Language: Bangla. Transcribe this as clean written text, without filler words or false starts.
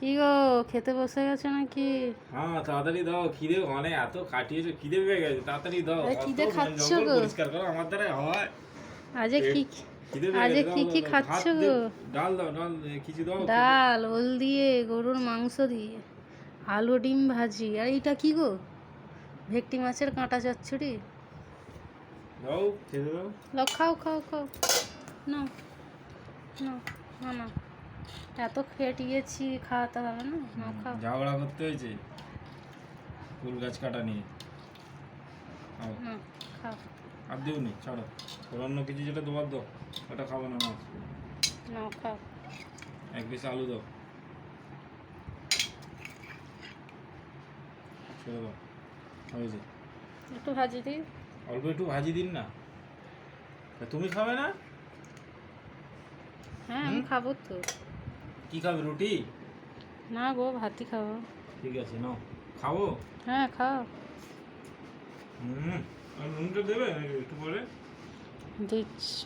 কি গো, খেতে বসে গেছো নাকি? হ্যাঁ তাড়াতাড়ি দাও, খিদে মানে এত কাটিয়েছো, খিদে পেয়ে গেছে, তাড়াতাড়ি দাও। আরে অত খিদে বন খাচ্ছ জঙ্গল গো? পরিষ্কার করো আমার দ্বারা হয়? আজে পেট কি খিদে পেয়ে আজে গেছে, দাও কি দাও কি দাও। খাচ্ছ ভাত দে, গো? ডাল দাও, ডাল কিছু দাও খেতে। ডাল, ওল দিয়ে, গরুর মাংস দিয়ে, আলু ডিম ভাজি। আর এইটা কি গো? ভেটকি মাছের কাঁটা চচ্চড়ি। দাও খেতে দাও। লাও, খাও খাও খাও। না না না না, এত খেটিয়েছি, খাওয়াতে হবে না? না খাও। ঝগড়া করতে হয়েছে ফুল গাছ কাটা নিয়ে। খাও। না, খাও। আর দিওনি, ছাড়ো। ওর অন্য কিছু যেটা তোমার দাও, ওটা খাবো না মাছ। না, খাও। এক পিস আলু দাও, ছেড়ে দাও, হয়েছে। একটু ভাজি দিই। অল্প একটু ভাজি দিন না। তা তুমি খাবে না? হ্যাঁ, আমি খাবো তো। কি খাবে, রুটি? না গো, ভাতই খাবো। ঠিক আছে নাও, খাবো। হ্যাঁ, খাও। আর নুনটা দেবে নাকি একটু পরে? দিচ্ছি।